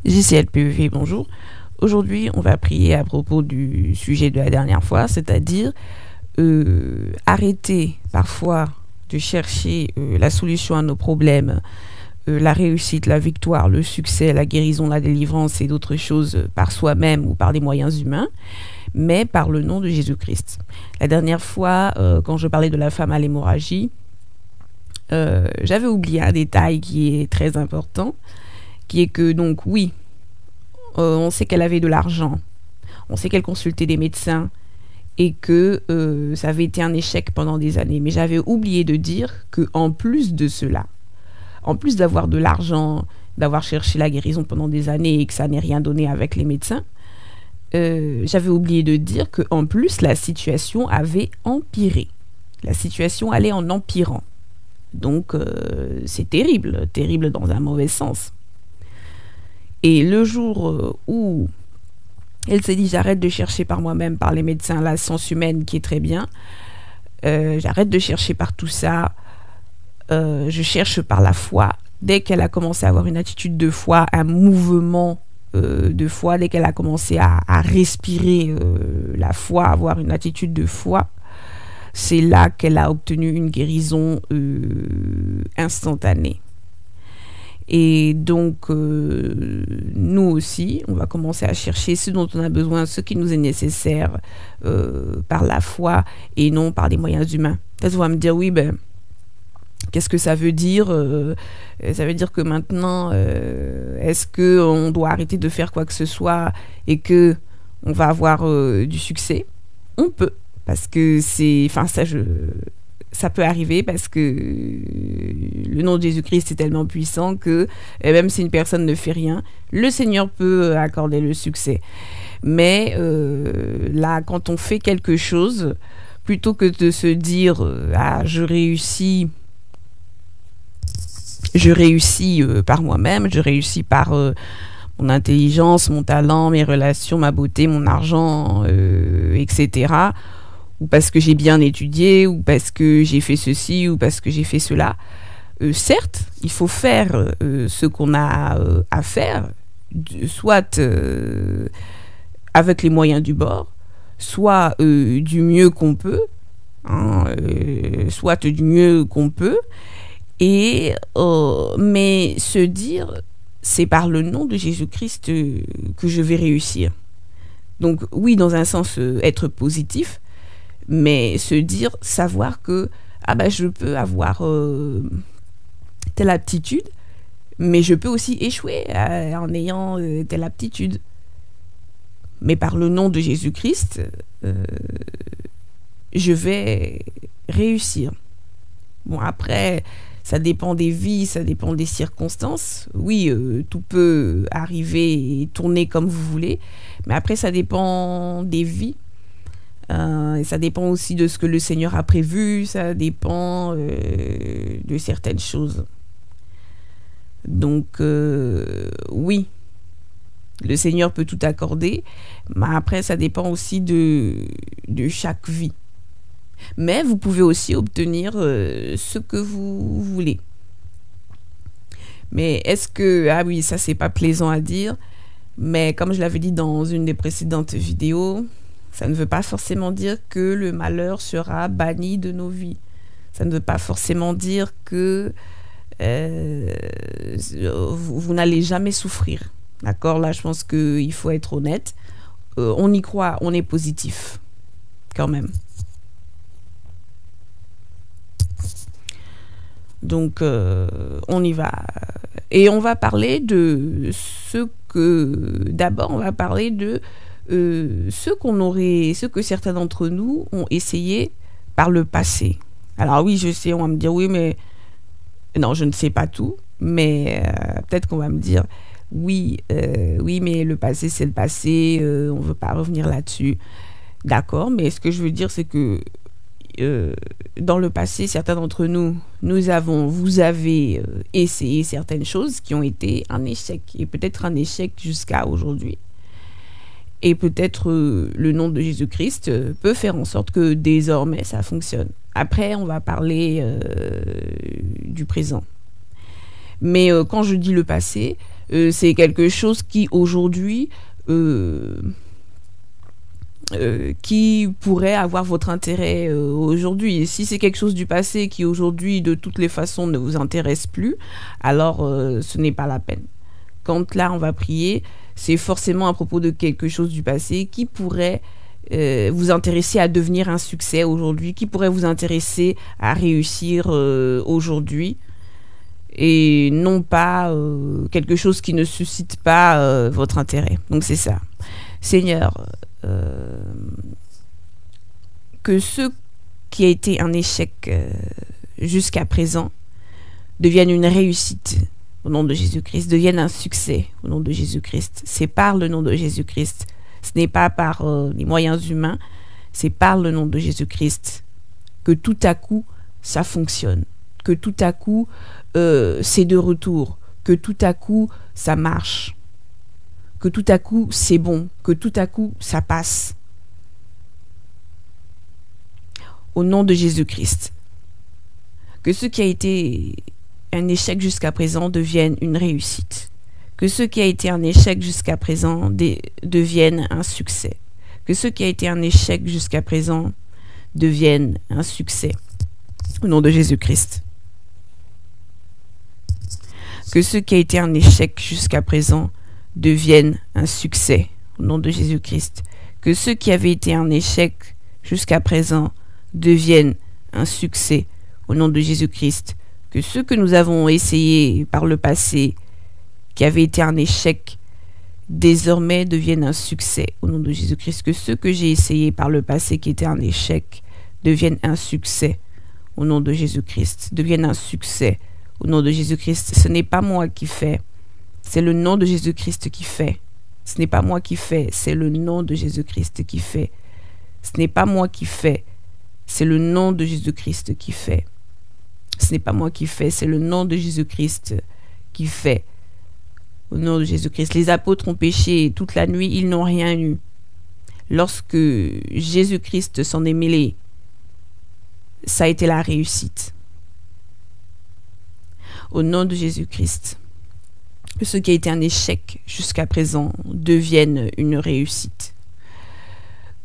JCLPV, bonjour. Aujourd'hui, on va prier à propos du sujet de la dernière fois, c'est-à-dire arrêter parfois de chercher la solution à nos problèmes, la réussite, la victoire, le succès, la guérison, la délivrance et d'autres choses par soi-même ou par des moyens humains, mais par le nom de Jésus-Christ. La dernière fois, quand je parlais de la femme à l'hémorragie, j'avais oublié un détail qui est très important, qui est que donc oui, on sait qu'elle avait de l'argent, on sait qu'elle consultait des médecins et que ça avait été un échec pendant des années. Mais j'avais oublié de dire que en plus de cela, en plus d'avoir de l'argent, d'avoir cherché la guérison pendant des années et que ça n'ait rien donné avec les médecins, j'avais oublié de dire que en plus la situation avait empiré. La situation allait en empirant. Donc c'est terrible, terrible dans un mauvais sens. Et le jour où elle s'est dit j'arrête de chercher par moi-même, par les médecins, la science humaine qui est très bien, j'arrête de chercher par tout ça, je cherche par la foi. Dès qu'elle a commencé à avoir une attitude de foi, un mouvement de foi, dès qu'elle a commencé à respirer la foi, avoir une attitude de foi, c'est là qu'elle a obtenu une guérison instantanée. Et donc, nous aussi, on va commencer à chercher ce dont on a besoin, ce qui nous est nécessaire par la foi et non par des moyens humains. Peut-être on va me dire, oui, ben, qu'est-ce que ça veut dire ça veut dire que maintenant, est-ce qu'on doit arrêter de faire quoi que ce soit et qu'on va avoir du succès? On peut, parce que c'est... Enfin, ça peut arriver parce que le nom de Jésus-Christ est tellement puissant que même si une personne ne fait rien, le Seigneur peut accorder le succès. Mais là, quand on fait quelque chose, plutôt que de se dire ah, je réussis par moi-même, je réussis par mon intelligence, mon talent, mes relations, ma beauté, mon argent, etc., ou parce que j'ai bien étudié, ou parce que j'ai fait ceci, ou parce que j'ai fait cela. Certes, il faut faire ce qu'on a à faire, soit avec les moyens du bord, soit du mieux qu'on peut, mais se dire, c'est par le nom de Jésus-Christ que je vais réussir. Donc oui, dans un sens, être positif, mais se dire, savoir que ah bah, je peux avoir telle aptitude, mais je peux aussi échouer en ayant telle aptitude. Mais par le nom de Jésus-Christ, je vais réussir. Bon, après, ça dépend des vies, ça dépend des circonstances. Oui, tout peut arriver et tourner comme vous voulez, mais après, ça dépend des vies. Et ça dépend aussi de ce que le Seigneur a prévu, ça dépend de certaines choses. Donc, oui, le Seigneur peut tout accorder, mais après, ça dépend aussi de chaque vie. Mais vous pouvez aussi obtenir ce que vous voulez. Mais est-ce que... Ah oui, ça, c'est pas plaisant à dire, mais comme je l'avais dit dans une des précédentes vidéos, ça ne veut pas forcément dire que le malheur sera banni de nos vies. Ça ne veut pas forcément dire que vous n'allez jamais souffrir. D'accord? Là, je pense qu'il faut être honnête. On y croit, on est positif. Quand même. Donc, on y va. Et on va parler de ce que... D'abord, on va parler de... ce que certains d'entre nous ont essayé par le passé. Alors oui, je sais, on va me dire oui, mais non, je ne sais pas tout, mais peut-être qu'on va me dire oui, oui, mais le passé c'est le passé, on ne veut pas revenir là-dessus. D'accord, mais ce que je veux dire c'est que dans le passé, certains d'entre nous, vous avez essayé certaines choses qui ont été un échec, et peut-être un échec jusqu'à aujourd'hui. Et peut-être le nom de Jésus-Christ peut faire en sorte que désormais ça fonctionne. Après, on va parler du présent. Mais quand je dis le passé, c'est quelque chose qui aujourd'hui qui pourrait avoir votre intérêt aujourd'hui. Et si c'est quelque chose du passé qui aujourd'hui de toutes les façons ne vous intéresse plus, alors ce n'est pas la peine. Quand là on va prier, c'est forcément à propos de quelque chose du passé qui pourrait vous intéresser à devenir un succès aujourd'hui, qui pourrait vous intéresser à réussir aujourd'hui, et non pas quelque chose qui ne suscite pas votre intérêt. Donc c'est ça. Seigneur, que ce qui a été un échec jusqu'à présent devienne une réussite au nom de Jésus-Christ, devienne un succès au nom de Jésus-Christ. C'est par le nom de Jésus-Christ. Ce n'est pas par les moyens humains, c'est par le nom de Jésus-Christ que tout à coup ça fonctionne, que tout à coup c'est de retour, que tout à coup ça marche, que tout à coup c'est bon, que tout à coup ça passe. Au nom de Jésus-Christ, que ce qui a été un échec jusqu'à présent devienne une réussite. Que ce qui a été un échec jusqu'à présent devienne un succès. Que ce qui a été un échec jusqu'à présent devienne un succès. Au nom de Jésus-Christ. Que ce qui a été un échec jusqu'à présent devienne un succès. Au nom de Jésus-Christ. Que ce qui avait été un échec jusqu'à présent devienne un succès. Au nom de Jésus-Christ. Que ce que nous avons essayé par le passé qui avait été un échec, désormais devienne un succès au nom de Jésus-Christ. Que ce que j'ai essayé par le passé qui était un échec devienne un succès au nom de Jésus-Christ. Devienne un succès au nom de Jésus-Christ. Ce n'est pas moi qui fais, c'est le nom de Jésus-Christ qui fait. Ce n'est pas moi qui fais, c'est le nom de Jésus-Christ qui fait. Ce n'est pas moi qui fais, c'est le nom de Jésus-Christ qui fait. Ce n'est pas moi qui fais, c'est le nom de Jésus-Christ qui fait. Au nom de Jésus-Christ. Les apôtres ont péché toute la nuit, ils n'ont rien eu. Lorsque Jésus-Christ s'en est mêlé, ça a été la réussite. Au nom de Jésus-Christ, que ce qui a été un échec jusqu'à présent devienne une réussite.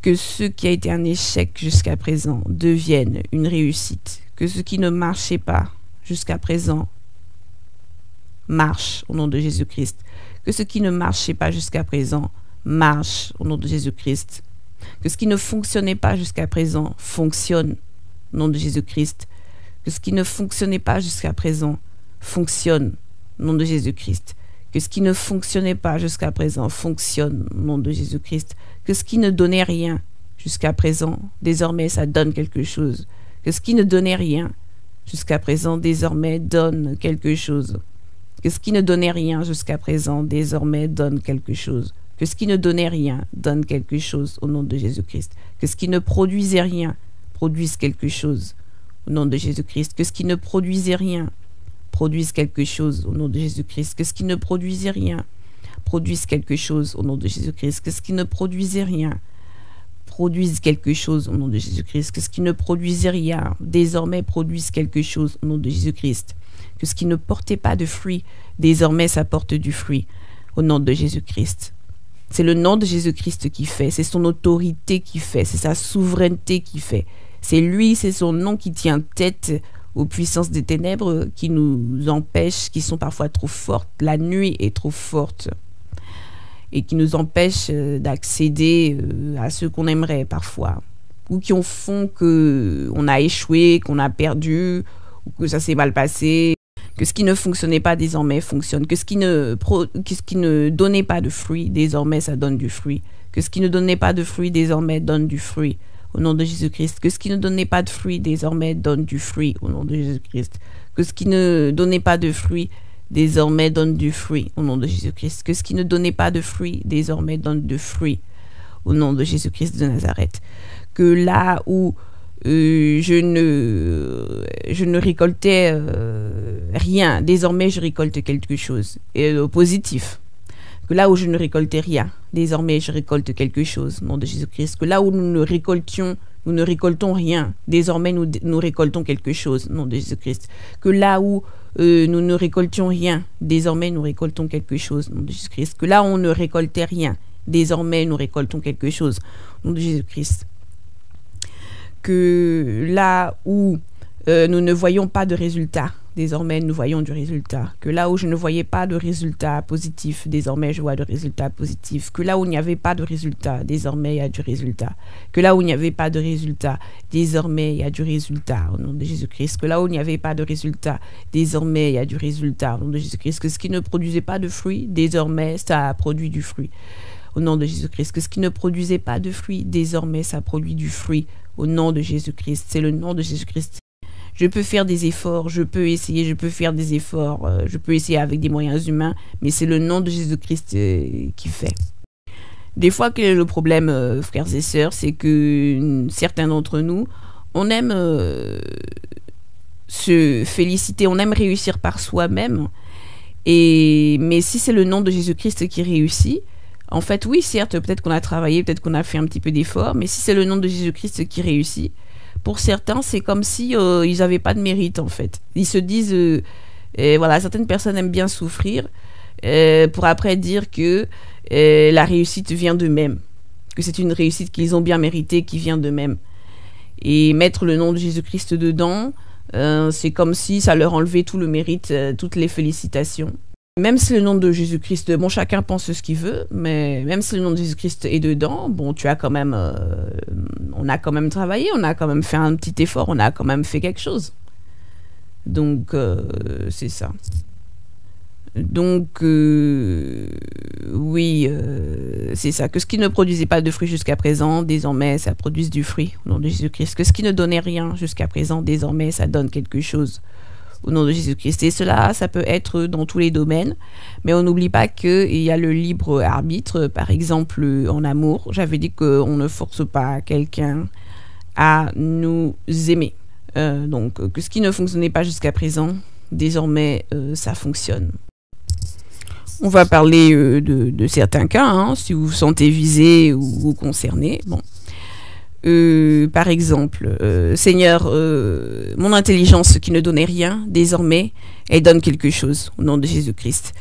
Que ce qui a été un échec jusqu'à présent devienne une réussite. Que ce qui ne marchait pas jusqu'à présent marche au nom de Jésus-Christ. Que ce qui ne marchait pas jusqu'à présent marche au nom de Jésus-Christ. Que ce qui ne fonctionnait pas jusqu'à présent fonctionne au nom de Jésus-Christ. Que ce qui ne fonctionnait pas jusqu'à présent fonctionne au nom de Jésus-Christ. Que ce qui ne fonctionnait pas jusqu'à présent fonctionne au nom de Jésus-Christ. Que ce qui ne donnait rien jusqu'à présent, désormais ça donne quelque chose. Que ce qui ne donnait rien jusqu'à présent, désormais donne quelque chose. Que ce qui ne donnait rien jusqu'à présent, désormais donne quelque chose. Que ce qui ne donnait rien donne quelque chose au nom de Jésus-Christ. Que ce qui ne produisait rien produise quelque chose au nom de Jésus-Christ. Que ce qui ne produisait rien produise quelque chose au nom de Jésus-Christ. Que ce qui ne produisait rien produise quelque chose au nom de Jésus-Christ. Que ce qui ne produisait rien produise quelque chose au nom de Jésus-Christ. Que ce qui ne produisait rien désormais produise quelque chose au nom de Jésus-Christ. Que ce qui ne portait pas de fruit, désormais ça porte du fruit au nom de Jésus-Christ. C'est le nom de Jésus-Christ qui fait, c'est son autorité qui fait, c'est sa souveraineté qui fait. C'est lui, c'est son nom qui tient tête aux puissances des ténèbres qui nous empêchent, qui sont parfois trop fortes. La nuit est trop forte et qui nous empêchent d'accéder à ce qu'on aimerait parfois, ou qui font qu'on a échoué, qu'on a perdu, ou que ça s'est mal passé. Que ce qui ne fonctionnait pas désormais fonctionne. Que ce qui ne donnait pas de fruits, désormais ça donne du fruit. Que ce qui ne donnait pas de fruits, désormais donne du fruit. Au nom de Jésus-Christ. Que ce qui ne donnait pas de fruits, désormais donne du fruit. Au nom de Jésus-Christ. Que ce qui ne donnait pas de fruits, désormais donne du fruit. Au nom de Jésus-Christ. Que ce qui ne donnait pas de fruits, désormais donne du fruit. Au nom de Jésus-Christ de Nazareth. Que là où je ne récoltais rien. Désormais, je récolte quelque chose positif. Que là où je ne récoltais rien, désormais, je récolte quelque chose, au nom de Jésus-Christ. Que là où nous ne récoltions nous ne récoltons rien. Désormais, nous récoltons quelque chose, au nom de Jésus-Christ. Que là où nous ne récoltions rien, désormais, nous récoltons quelque chose, au nom de Jésus-Christ. Que là où on ne récoltait rien, désormais, nous récoltons quelque chose, au nom de Jésus-Christ. Que là où nous ne voyons pas de résultat, désormais nous voyons du résultat. Que là où je ne voyais pas de résultat positif, désormais je vois de résultats positifs. Que là où il n'y avait pas de résultat, désormais il y a du résultat. Que là où il n'y avait pas de résultat, désormais il y a du résultat au nom de Jésus-Christ. Que là où il n'y avait pas de résultat, désormais il y a du résultat au nom de Jésus-Christ. Que ce qui ne produisait pas de fruits, désormais ça a produit du fruit au nom de Jésus-Christ. Que ce qui ne produisait pas de fruits, désormais ça produit du fruit au nom de Jésus-Christ. C'est le nom de Jésus-Christ. Je peux faire des efforts, je peux essayer, je peux faire des efforts, je peux essayer avec des moyens humains, mais c'est le nom de Jésus-Christ qui fait. Des fois, quel est le problème, frères et sœurs, c'est que certains d'entre nous, on aime se féliciter, on aime réussir par soi-même, mais si c'est le nom de Jésus-Christ qui réussit, en fait, oui, certes, peut-être qu'on a travaillé, peut-être qu'on a fait un petit peu d'efforts, mais si c'est le nom de Jésus-Christ qui réussit, pour certains, c'est comme si ils n'avaient pas de mérite, en fait. Ils se disent, voilà, certaines personnes aiment bien souffrir pour après dire que la réussite vient d'eux-mêmes, que c'est une réussite qu'ils ont bien méritée, qui vient d'eux-mêmes. Et mettre le nom de Jésus-Christ dedans, c'est comme si ça leur enlevait tout le mérite, toutes les félicitations. Même si le nom de Jésus-Christ, bon, chacun pense ce qu'il veut, mais même si le nom de Jésus-Christ est dedans, bon, tu as quand même, on a quand même travaillé, on a quand même fait un petit effort, on a quand même fait quelque chose. Donc, c'est ça. Donc, oui, c'est ça. Que ce qui ne produisait pas de fruits jusqu'à présent, désormais, ça produise du fruit au nom de Jésus-Christ. Que ce qui ne donnait rien jusqu'à présent, désormais, ça donne quelque chose au nom de Jésus-Christ. Et cela, ça peut être dans tous les domaines, mais on n'oublie pas qu'il y a le libre arbitre, par exemple en amour. J'avais dit qu'on ne force pas quelqu'un à nous aimer. Donc, que ce qui ne fonctionnait pas jusqu'à présent, désormais, ça fonctionne. On va parler de certains cas, hein, si vous vous sentez visé ou concerné. Bon. Par exemple, Seigneur, mon intelligence qui ne donnait rien, désormais, elle donne quelque chose au nom de Jésus-Christ.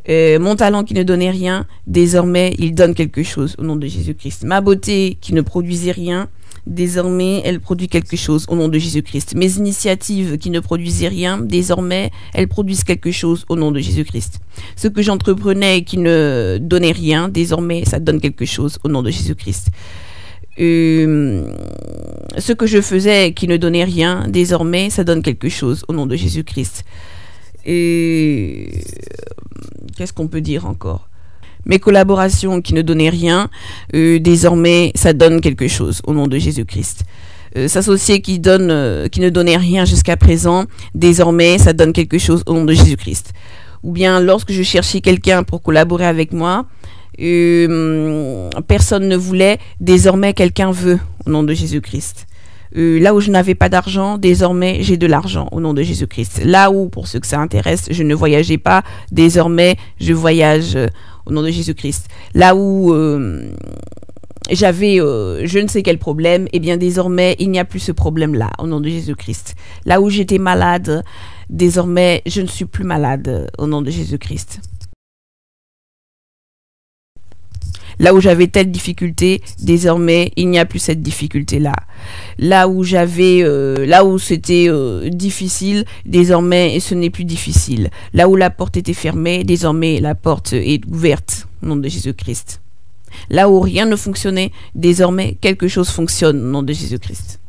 Mon talent qui ne donnait rien, désormais, il donne quelque chose au nom de Jésus-Christ. Ma beauté qui ne produisait rien, désormais, elle produit quelque chose au nom de Jésus-Christ. Mes initiatives qui ne produisaient rien, désormais, elles produisent quelque chose au nom de Jésus-Christ. Ce que j'entreprenais qui ne donnait rien, désormais, ça donne quelque chose au nom de Jésus-Christ. Ce que je faisais qui ne donnait rien, désormais, ça donne quelque chose au nom de Jésus-Christ. Et qu'est-ce qu'on peut dire encore? Mes collaborations qui ne donnaient rien, désormais, ça donne quelque chose au nom de Jésus-Christ. S'associer qui ne donnait rien jusqu'à présent, désormais, ça donne quelque chose au nom de Jésus-Christ. Ou bien, lorsque je cherchais quelqu'un pour collaborer avec moi, personne ne voulait, désormais quelqu'un veut au nom de Jésus-Christ. Là où je n'avais pas d'argent, désormais j'ai de l'argent au nom de Jésus-Christ. Là où, pour ceux que ça intéresse, je ne voyageais pas, désormais je voyage au nom de Jésus-Christ. Là où j'avais je ne sais quel problème, eh bien désormais il n'y a plus ce problème-là au nom de Jésus-Christ. Là où j'étais malade, désormais je ne suis plus malade au nom de Jésus-Christ. Là où j'avais telle difficulté, désormais, il n'y a plus cette difficulté-là. Là où c'était difficile, désormais, ce n'est plus difficile. Là où la porte était fermée, désormais, la porte est ouverte au nom de Jésus-Christ. Là où rien ne fonctionnait, désormais, quelque chose fonctionne au nom de Jésus-Christ.